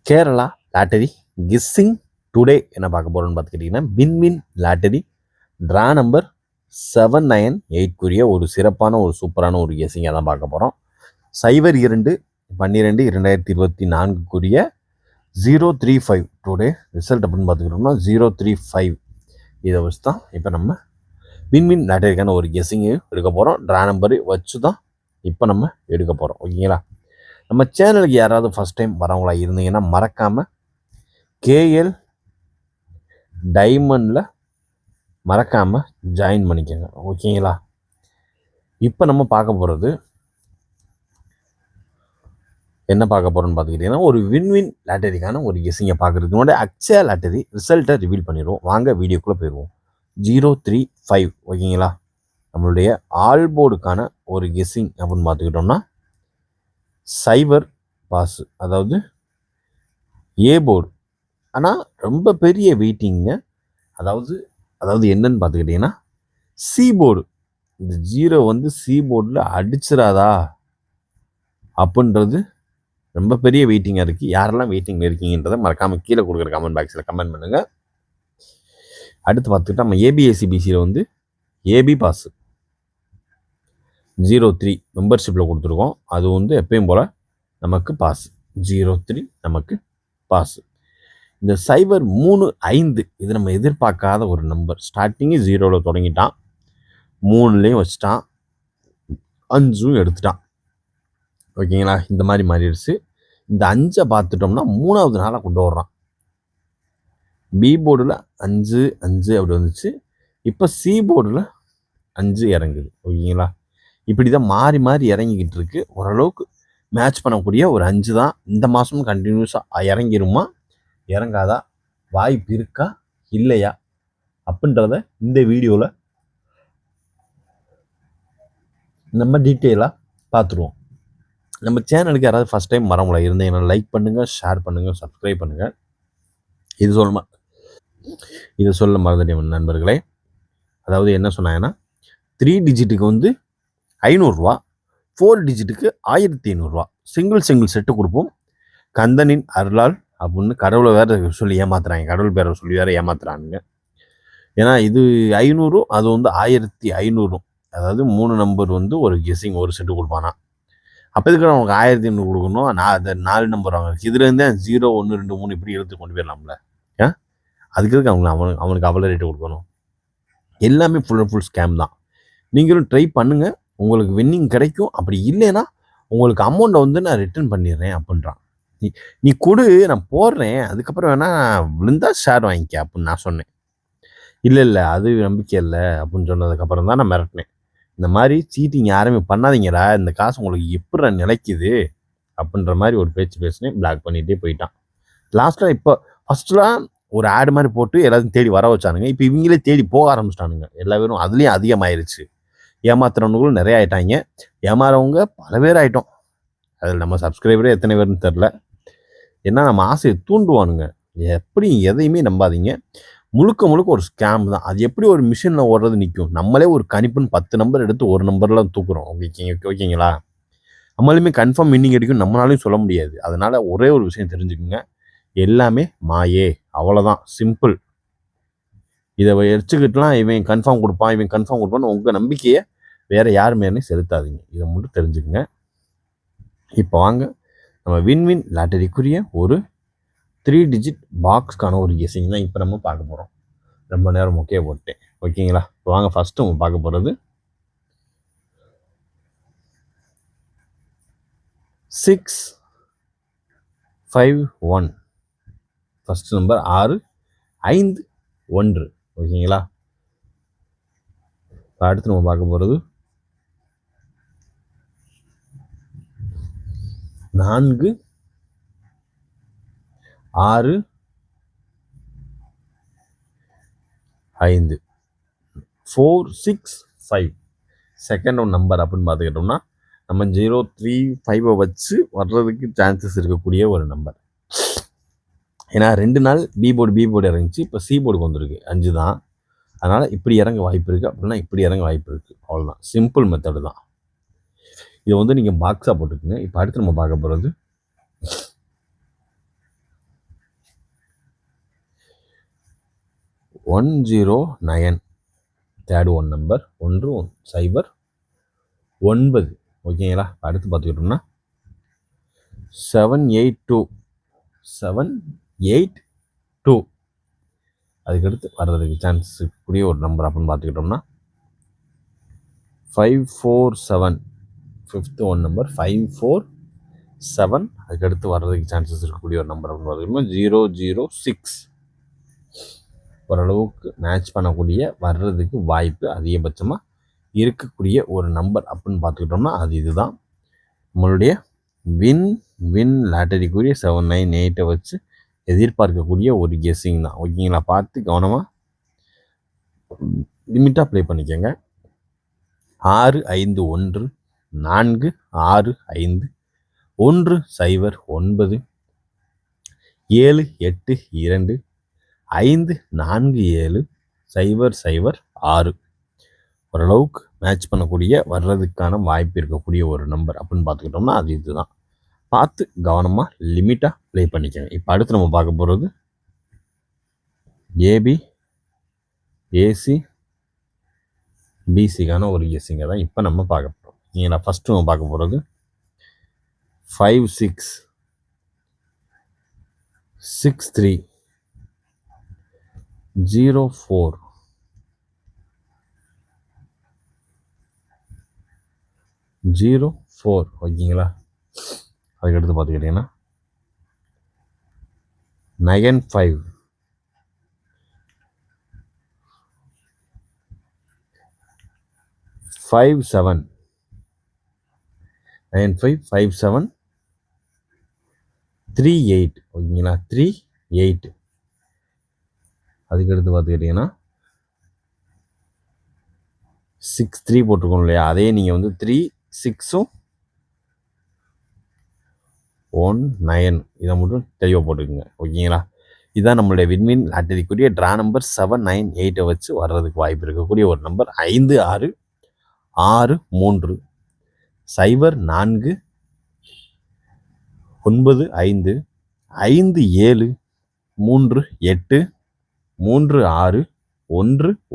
Kerala lottery kissing today என்ன பார்க்க போகிறோன்னு பார்த்துக்கிட்டிங்கன்னா வின்வின் லாட்டரி ட்ரா நம்பர் 798 ஒரு சிறப்பான ஒரு சூப்பரான ஒரு கெஸ்ஸிங்கை தான் பார்க்க போகிறோம். 02/12/2024 035 டுடே ரிசல்ட் அப்படின்னு பார்த்துக்கிட்டோம்னா 035. இதை வச்சு தான் இப்போ நம்ம வின்வின் லாட்டரிக்கான ஒரு கெஸ்ஸிங்கு எடுக்க போகிறோம். ட்ரா நம்பரு வச்சு தான் இப்போ நம்ம எடுக்க போகிறோம். ஓகேங்களா? நம்ம சேனலுக்கு யாராவது ஃபஸ்ட் டைம் வரவங்களா இருந்தீங்கன்னா மறக்காமல் கேஎல் டைமண்டில் மறக்காமல் ஜாயின் பண்ணிக்கோங்க. ஓகேங்களா? இப்போ நம்ம பார்க்க போகிறது என்ன பார்க்க போகிறோன்னு பார்த்துக்கிட்டிங்கன்னா ஒரு வின்வின் லாட்டரிக்கான ஒரு கெஸ்ஸிங்கை பார்க்குறதுக்கு முன்னாடி அக்ஷயா லாட்டரி ரிசல்ட்டை ரிவீல் பண்ணிடுவோம். வாங்க வீடியோக்குள்ளே போயிடுவோம். 035. ஓகேங்களா? நம்மளுடைய ஆல் போர்டுக்கான ஒரு கெஸ்ஸிங் அப்படின்னு பார்த்துக்கிட்டோம்னா சைபர் பாஸ், அதாவது ஏ போர்டு. ஆனால் ரொம்ப பெரிய வெயிட்டிங்க. அதாவது என்னன்னு பார்த்துக்கிட்டிங்கன்னா சி போர்டு. இந்த 0 வந்து சி போர்டில் அடிச்சிடாதா அப்படின்றது ரொம்ப பெரிய வெயிட்டிங்காக இருக்குது. யாரெல்லாம் வெயிட்டிங்கில் இருக்கீங்கன்றதை மறக்காமல் கீழே கொடுக்குற கமெண்ட் பாக்ஸில் கமெண்ட் பண்ணுங்கள். அடுத்து பார்த்துக்கிட்டா நம்ம ஏபிஎஸ்சிபிசியில் வந்து ஏபி பாஸ் 03 மெம்பர்ஷிப்பில் கொடுத்துருக்கோம். அது வந்து எப்பயும் போல் நமக்கு பாஸ் 03 நமக்கு பாஸ். இந்த சைபர் 35 இது நம்ம எதிர்பார்க்காத ஒரு நம்பர். ஸ்டார்டிங்கு 0வில் தொடங்கிட்டான், 3லேயும் வச்சுட்டான், 5 எடுத்துட்டான். ஓகேங்களா? இந்த மாதிரி மாறிடுச்சு. இந்த 5 பார்த்துட்டோம்னா 3வது நாளாக கொண்டு வர்றான். பி போர்டில் 5 அப்படி வந்துச்சு. இப்போ சி போர்டில் 5 இறங்குது. ஓகேங்களா? இப்படி தான் மாறி மாறி இறங்கிக்கிட்டு இருக்கு. ஓரளவுக்கு மேட்ச் பண்ணக்கூடிய ஒரு 5 தான். இந்த மாதமும் கண்டினியூஸாக இறங்கிருமா இறங்காதா, வாய்ப்பு இருக்கா இல்லையா அப்படின்றத இந்த வீடியோவில் நம்ம டீட்டெயிலாக பார்த்துருவோம். நம்ம சேனலுக்கு யாராவது ஃபஸ்ட் டைம் வரவங்களா இருந்தீங்கன்னா லைக் பண்ணுங்கள், ஷேர் பண்ணுங்கள், சப்ஸ்கிரைப் பண்ணுங்கள். இது சொல்ல மறந்துட்டேன் நண்பர்களே. அதாவது என்ன சொன்னாங்கன்னா 3 டிஜிட்டுக்கு வந்து 500 ரூபா, 4 டிஜிட்டுக்கு 1500 ரூபா சிங்கிள் செட்டு கொடுப்போம். கந்தனின் அருளால் அப்படின்னு கடவுளை வேறு சொல்லி ஏமாத்துறாங்க. கடவுள் பேரை சொல்லி வேறு ஏமாத்துறானுங்க. ஏன்னா இது 500, அது வந்து 1500. அதாவது 3 நம்பர் வந்து ஒரு கெஸ்ஸிங் ஒரு செட்டு கொடுப்பானா. அப்போ இதுக்கு அவனுக்கு 1500 கொடுக்கணும். நான் அதை 4 நம்பர் வாங்க இதுலேருந்தே 0 1 2 3 இப்படி எடுத்து கொண்டு போயிடலாம்ல. அதுக்கு அவனுக்கு அவ்வளோ ரேட்டு கொடுக்கணும். எல்லாமே ஃபுல் ஸ்கேம் தான். நீங்களும் ட்ரை பண்ணுங்கள், உங்களுக்கு வின்னிங் கிடைக்கும். அப்படி இல்லைன்னா உங்களுக்கு அமௌண்ட்டை வந்து நான் ரிட்டர்ன் பண்ணிடுறேன் அப்படின்றான். நீ கொடு, நான் போடுறேன், அதுக்கப்புறம் வேணால் விழுந்தா ஷேர் வாங்கிக்க அப்படின்னு நான் சொன்னேன். இல்லை அது நம்பிக்கை இல்லை அப்படின்னு சொன்னதுக்கப்புறம் தான் நான் மிரட்டினேன். இந்த மாதிரி சீட்டிங் யாருமே பண்ணாதீங்கடா, இந்த காசு உங்களுக்கு எப்படி நிலைக்குது அப்படின்ற மாதிரி ஒரு பேச்சு பேசினேன். பிளாக் பண்ணிகிட்டே போயிட்டான். லாஸ்ட்டாக இப்போ ஃபஸ்ட்டுலாம் ஒரு ஆடு மாதிரி போட்டு எல்லாத்தையும் தேடி வர வச்சானுங்க. இப்போ இவங்களே தேடி போக ஆரம்பிச்சிட்டானுங்க. எல்லா பேரும் அதுலேயும் அதிகமாயிருச்சு. ஏமாத்துறவங்களும் நிறைய ஆயிட்டாங்க. ஏமாறவங்க பல பேர் ஆகிட்டோம். அதில் நம்ம சப்ஸ்கிரைபரே எத்தனை பேர்னு தெரில. ஏன்னா நம்ம ஆசையை தூண்டுவானுங்க. எப்படி எதையுமே நம்பாதீங்க. முழுக்க ஒரு ஸ்கேம் தான். அது எப்படி ஒரு மிஷினில் ஓடுறது நிற்கும். நம்மளே ஒரு கணிப்புன்னு 10 நம்பர் எடுத்து ஒரு நம்பரில் தூக்குறோம். ஓகேங்களா? நம்மளுமே கன்ஃபார்ம் வின்னிங் அடிக்கும் நம்மளாலையும் சொல்ல முடியாது. அதனால் ஒரே ஒரு விஷயம் தெரிஞ்சுக்குங்க, எல்லாமே மாயே, அவ்வளோதான், சிம்பிள். இதை வச்சுக்கிட்டுலாம் இவன் கன்ஃபார்ம் கொடுப்பான்னு உங்கள் நம்பிக்கையை வேறு யார் மேலே செலுத்தாதீங்க. இதை மட்டும் தெரிஞ்சுக்குங்க. இப்போ வாங்க நம்ம வின்வின் லாட்டரிக்குரிய ஒரு 3 டிஜிட் பாக்ஸ்க்கான ஒரு கெஸ்ஸிங் தான் இப்போ நம்ம பார்க்க போகிறோம். ரொம்ப நேரம் ஓகே போட்டேன். ஓகேங்களா? இப்போ வாங்க ஃபஸ்ட்டு நம்ம பார்க்க போகிறது 651. First number 651. ஓகேங்களா? அடுத்து நம்ம பார்க்க போகிறது 4 6 5 465. செகண்ட் ஒன் நம்பர் அப்படின்னு பார்த்துக்கிட்டோம்னா நம்ம 035 வச்சு வர்றதுக்கு சான்சஸ் இருக்கக்கூடிய ஒரு நம்பர். ஏன்னா 2 நாள் பி போர்டு இறங்கிச்சு. இப்போ சி போர்டுக்கு வந்துருக்கு 5 தான். அதனால் இப்படி இறங்க வாய்ப்பு இருக்குது, அப்படின்னா இப்படி இறங்க வாய்ப்பு இருக்குது. அவ்வளோதான், சிம்பிள் மெத்தடு தான். இதை வந்து நீங்கள் பாக்ஸாக போட்டுக்குங்க. இப்போ அடுத்து நம்ம பார்க்க போகிறது 109 தேர்ட் ஒன் நம்பர் 109 ஓகேங்களா. அடுத்து பார்த்துக்கிட்டோம்னா 782 அதுக்கடுத்து வர்றதுக்கு சான்ஸ் இருக்கக்கூடிய ஒரு நம்பர் அப்படின்னு பார்த்துக்கிட்டோம்னா 547 ஃபிஃப்த்து ஒன் நம்பர் 547 அதுக்கடுத்து வர்றதுக்கு சான்சஸ் இருக்கக்கூடிய ஒரு நம்பர் அப்படின்னு பார்த்துக்கிட்டோம்னா 006 ஓரளவுக்கு மேட்ச் பண்ணக்கூடிய வர்றதுக்கு வாய்ப்பு அதிகபட்சமாக இருக்கக்கூடிய ஒரு நம்பர் அப்படின்னு பார்த்துக்கிட்டோம்னா அது இதுதான். நம்மளுடைய வின் லாட்டரிக்குரிய 798 வச்சு எதிர்பார்க்கக்கூடிய ஒரு கெஸ்ஸிங் தான். ஓகேங்களா, பார்த்து கவனமாக லிமிட்டாக ப்ளே பண்ணிக்கோங்க. 651 465 109 782 547 006 ஓரளவுக்கு மேட்ச் பண்ணக்கூடிய வர்றதுக்கான வாய்ப்பு இருக்கக்கூடிய ஒரு நம்பர் அப்படின்னு பார்த்துக்கிட்டோம்னா அது இதுதான். பார்த்து கவனமாக லிமிட்டாக ப்ளே பண்ணிக்கோங்க. இப்போ அடுத்து நம்ம பார்க்க போகிறது ஏபி ஏசி பிசிக்கான ஒரு கெஸ்ஸிங்கை தான் இப்போ நம்ம பார்க்க போகிறோம். நீங்கள் ஃபஸ்ட்டு நம்ம பார்க்க போகிறது 5663 04 04 ஓகேங்களா. அதுக்கடுத்து பார்த்துக்கிட்டிங்கன்னா 95 57 9557 38 ஓகேங்களா 38. அதுக்கடுத்து பார்த்துக்கிட்டிங்கன்னா 63 போட்டிருக்கோம் இல்லையா, அதே நீங்கள் வந்து 36 19 இதை மட்டும் தெளிவாக போட்டுக்குங்க. ஓகேங்களா, இதுதான் நம்மளுடைய வின்வின் லாட்டரிக்குரிய ட்ரா நம்பர் 798 வச்சு வர்றதுக்கு வாய்ப்பு இருக்கக்கூடிய ஒரு நம்பர் 5663 04 95 57 38 36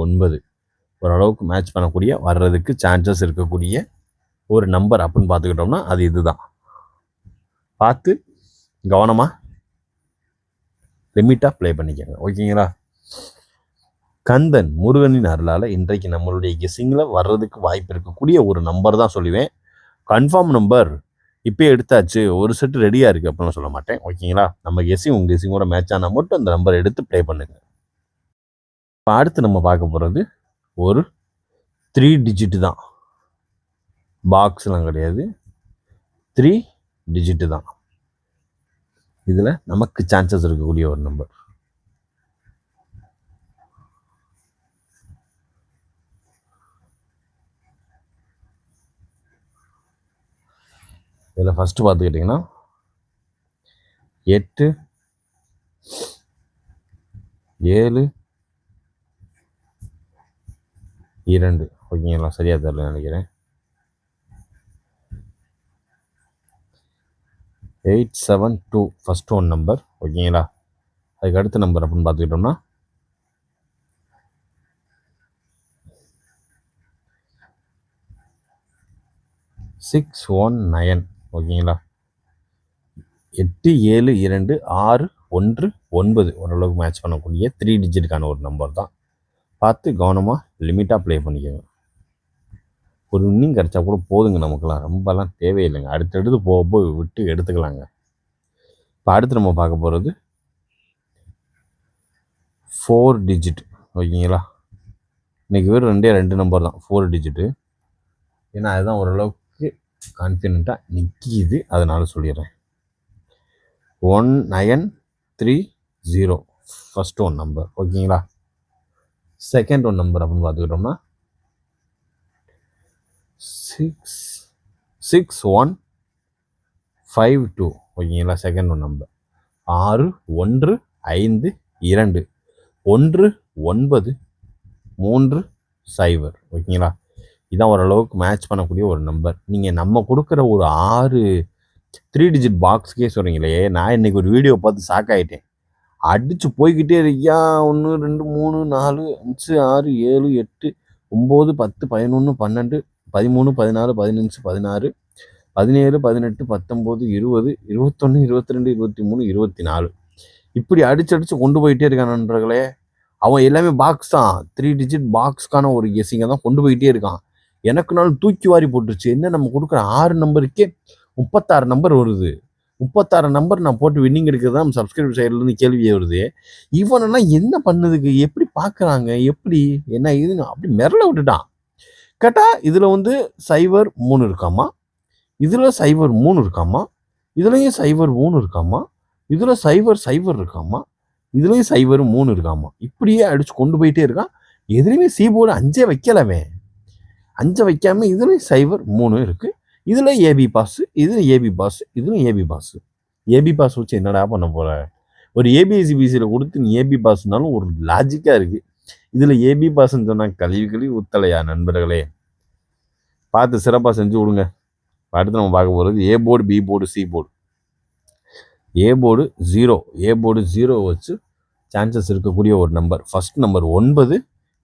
19 ஓரளவுக்கு மேட்ச் பண்ணக்கூடிய வர்றதுக்கு சான்சஸ் இருக்கக்கூடிய ஒரு நம்பர் அப்படின்னு பார்த்துக்கிட்டோம்னா அது இதுதான். பார்த்து கவனமாக லிமிட்டாக ப்ளே பண்ணிக்கோங்க. ஓகேங்களா. கந்தன் முருகனின் அருளால் இன்றைக்கு நம்மளுடைய கெஸ்ஸிங்கில் வர்றதுக்கு வாய்ப்பு இருக்கக்கூடிய ஒரு நம்பர் தான் சொல்லுவேன். கன்ஃபார்ம் நம்பர் இப்போ எடுத்தாச்சு, ஒரு செட்டு ரெடியாக இருக்குது அப்படின்னு சொல்ல மாட்டேன். ஓகேங்களா, நம்ம கெஸ்ஸிங் உங்கள் கெஸ்ஸிங்கோட மேட்ச் ஆனால் மட்டும் அந்த நம்பர் எடுத்து ப்ளே பண்ணுங்கள். இப்போ அடுத்து நம்ம பார்க்க போகிறது ஒரு 3 டிஜிட்டு தான், பாக்ஸ்லாம் கிடையாது, 3 டிஜிட்டு தான். இதில் நமக்கு சான்சஸ் இருக்கக்கூடிய ஒரு நம்பர். இதில் ஃபஸ்ட்டு பார்த்துக்கிட்டிங்கன்னா 8 7 2 ஓகேங்களா, சரியாக தெரியல நினைக்கிறேன். 872 ஃபஸ்ட் ஒன் நம்பர். ஓகேங்களா, அதுக்கு அடுத்த நம்பர் அப்படின்னு பார்த்துக்கிட்டோம்னா 619 ஓகேங்களா. 8 7 2 6 1 9 ஓரளவுக்கு மேட்ச் பண்ணக்கூடிய 3 டிஜிட்டுக்கான ஒரு நம்பர் தான். பார்த்து கவனமாக லிமிட்டாக ப்ளே பண்ணிக்கோங்க. ஒரு இன்னிங் கிடச்சா கூட போதுங்க, நமக்குலாம் ரொம்பலாம் தேவையில்லைங்க. அடுத்தடுத்து போய் விட்டு எடுத்துக்கலாங்க. இப்போ அடுத்து நம்ம பார்க்க போகிறது 4 டிஜிட். ஓகேங்களா, இன்றைக்கி வெறும் 2 நம்பர் தான் 4 டிஜிட்டு. ஏன்னா அதுதான் ஓரளவுக்கு கான்ஃபிடென்ட்டாக நிற்கிது, அதனால் சொல்லிடுறேன். 1930 ஃபஸ்ட் ஒன் நம்பர். ஓகேங்களா, செகண்ட் ஒன் நம்பர் அப்படின்னு பார்த்துக்கிட்டோம்னா 6152 ஓகேங்களா, செகண்ட் ஒன் நம்பர் 6152 1930 ஓகேங்களா. இதான் ஓரளவுக்கு மேட்ச் பண்ணக்கூடிய ஒரு நம்பர். நீங்கள் நம்ம கொடுக்குற ஒரு 6 3 டிஜிட் பாக்ஸுக்கே சொல்கிறீங்களே, நான் இன்றைக்கி ஒரு வீடியோ பார்த்து ஷாக் ஆகிட்டேன். அடிச்சு போய்கிட்டே இருக்கியா. 1 2 3 4 5 6 7 8 9 10 11 12 13 14 15 16 17 18 19 20 21 22 23 24 இப்படி அடிச்சு கொண்டு போயிட்டே இருக்கான் நண்பர்களே. அவன் எல்லாமே பாக்ஸ் தான், 3 டிஜிட் பாக்ஸ்க்கான ஒரு கெஸ்ஸிங்கை தான் கொண்டு போயிட்டே இருக்கான். எனக்கு நாள் தூக்கி வாரி போட்டுருச்சு. என்ன நம்ம கொடுக்குற 6 நம்பருக்கே 36 நம்பர் வருது. 36 நம்பர் நான் போட்டு வின்னிங் எடுக்கிறது தான் சப்ஸ்கிரைபர் சைட்லேருந்து கேள்வியே வருது. இவனெல்லாம் என்ன பண்ணுதுக்கு, எப்படி பார்க்குறாங்க, எப்படி என்ன இதுன்னு அப்படி மிரள விட்டுட்டான். கேட்டால் இதில் வந்து 03 இருக்காமா, இதில் 03 இருக்காமா, இதுலேயும் 03 இருக்காமா, இதில் 00 இருக்காமா, இதுலேயும் 03 இருக்காமா. இப்படியே அடிச்சு கொண்டு போயிட்டே இருக்கான். எதுலேயுமே சீபோர்டு 5 வைக்கலவே, 5 வைக்காம இதுலேயும் 03 இருக்குது. இதில் ஏபி பாஸ், இது ஏபி பாஸ், இதுவும் ஏபி பாஸ். ஏபி பாஸ் வச்சு என்னடா பண்ண போகிற? ஒரு ஏபிஎஸ்சிபிசியில் கொடுத்து நீ ஏபி பாஸ்னாலும் ஒரு லாஜிக்காக இருக்குது. இதில் ஏபி பாஸ்ன்னு சொன்னால் கழுவி ஊத்தலையா நண்பர்களே. பார்த்து சிறப்பாக செஞ்சு விடுங்க. அடுத்து நம்ம பார்க்க போகிறது A board, B board, C board. A board 0, A board 0 வச்சு சான்சஸ் இருக்கக்கூடிய ஒரு நம்பர். ஃபர்ஸ்ட் நம்பர் 9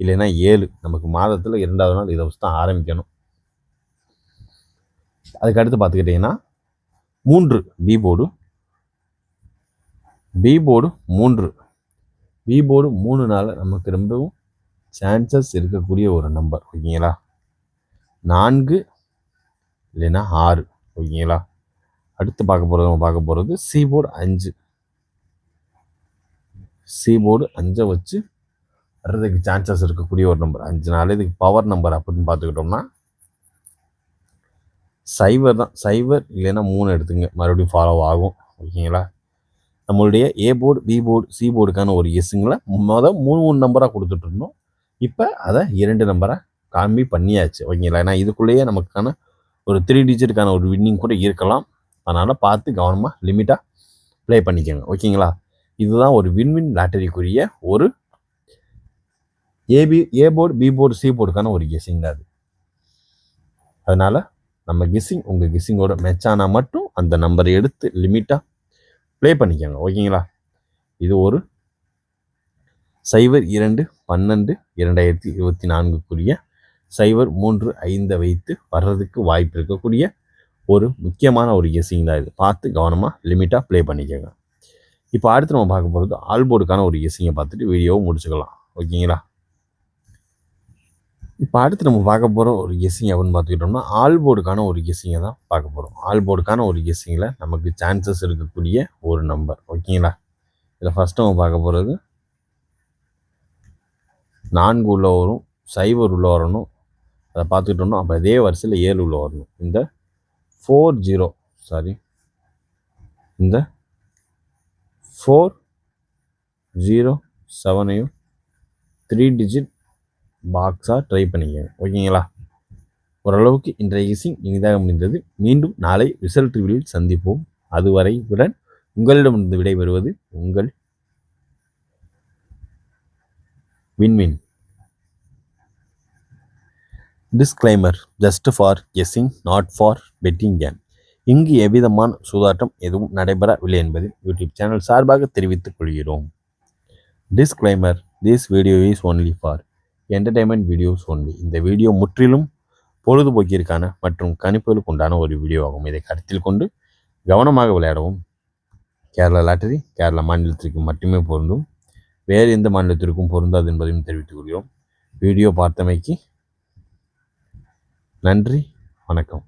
இல்லைன்னா 7. நமக்கு மாதத்தில் 2வது நாள் இதை வச்சு தான் ஆரம்பிக்கணும். அதுக்கு அடுத்து பார்த்துக்கிட்டிங்கன்னா 3 B board, B board 3, B board 3நால நமக்கு ரொம்பவும் சான்சஸ் இருக்கக்கூடிய ஒரு நம்பர். ஓகேங்களா. 4 இல்லைன்னா 6. ஓகேங்களா. அடுத்து பார்க்க போகிறது சி போர்டு 5. சி போர்டு 5 வச்சு வர்றதுக்கு சான்சஸ் இருக்கக்கூடிய ஒரு நம்பர். 5நால இதுக்கு பவர் நம்பர் அப்படின்னு பார்த்துக்கிட்டோம்னா 0 தான். 0 இல்லைன்னா 3 எடுத்துங்க, மறுபடியும் ஃபாலோ ஆகும். ஓகேங்களா. நம்மளுடைய A board, B board, C போர்டுக்கான ஒரு எஸ்ஸுங்களை 3 நம்பராக கொடுத்துட்டு இருந்தோம். இப்போ அதை 2 நம்பராக காம்பி பண்ணியாச்சு. ஓகேங்களா. ஏன்னா இதுக்குள்ளேயே நமக்கான ஒரு 3 டிஜிட்டுக்கான ஒரு வின்னிங் கூட இருக்கலாம். அதனால் பார்த்து கவனமாக லிமிட்டாக ப்ளே பண்ணிக்கோங்க. ஓகேங்களா. இதுதான் ஒரு வின்வின் லாட்டரிக்குரிய ஒரு A board, B board, C போர்டுக்கான ஒரு கெஸ்ஸிங் தான் அது. அதனால் நம்ம கெஸ்ஸிங் உங்கள் கெஸ்ஸிங்கோட மேட்சானா மட்டும் அந்த நம்பரை எடுத்து லிமிட்டாக ப்ளே பண்ணிக்கோங்க. ஓகேங்களா. இது ஒரு 02/12/2024 03/5 வைத்து வர்றதுக்கு வாய்ப்பு இருக்கக்கூடிய ஒரு முக்கியமான ஒரு கெஸ்ஸிங் தான் இது. பார்த்து கவனமாக லிமிட்டாக ப்ளே பண்ணிக்கோங்க. இப்போ அடுத்து நம்ம பார்க்க போகிறது ஆல் போர்டுக்கான ஒரு கெஸ்ஸிங்கை பார்த்துட்டு வீடியோவை முடிச்சுக்கலாம். ஓகேங்களா. இப்போ அடுத்து நம்ம பார்க்க போகிற ஒரு கெஸ்ஸிங் அப்படின்னு பார்த்துக்கிட்டோம்னா ஆல் போர்டுக்கான ஒரு கெஸ்ஸிங்கை தான் பார்க்க போகிறோம். ஆல் போர்டுக்கான ஒரு கெஸ்ஸிங்கில் நமக்கு சான்சஸ் இருக்கக்கூடிய ஒரு நம்பர். ஓகேங்களா. இதில் ஃபஸ்ட்டு நம்ம பார்க்க போகிறது 4 உள்ள வரும், 0 உள்ள வரணும். அதை பார்த்துக்கிட்டோம்னா அப்போ அதே வரிசையில் 7 உள்ள வரணும். இந்த 407ஐயும் 3 டிஜிட் பாக்ஸாக ட்ரை பண்ணிக்கங்க. ஓகேங்களா. ஓரளவுக்கு இன்றைய கெஸ்ஸிங் இனிதாக முடிந்தது. மீண்டும் நாளை ரிசல்ட் ரிவ்யூவில் சந்திப்போம். அதுவரை உடன் உங்களிடமிருந்து விடைபெறுவது உங்கள் win win. Disclaimer, just for guessing, not for betting game. இங்கு எவ்விதமான சூதாட்டம் எதுவும் நடைபெறவில்லை என்பதை யூடியூப் சேனல் சார்பாக தெரிவித்துக் கொள்கிறோம். Disclaimer, this video is only for entertainment videos only. இந்த வீடியோ முற்றிலும் பொழுதுபோக்கிற்கான மற்றும் கணிப்புகளுக்கு உண்டான ஒரு வீடியோ ஆகும். இதை கருத்தில் கொண்டு கவனமாக விளையாடவும். கேரளா லாட்டரி கேரளா மாநிலத்திற்கு மட்டுமே பொருந்தும், வேறு எந்த மாநிலத்திற்கும் பொருந்தாது என்பதையும் தெரிவித்துக் கொள்கிறோம். வீடியோ பார்த்தமைக்கு நன்றி, வணக்கம்.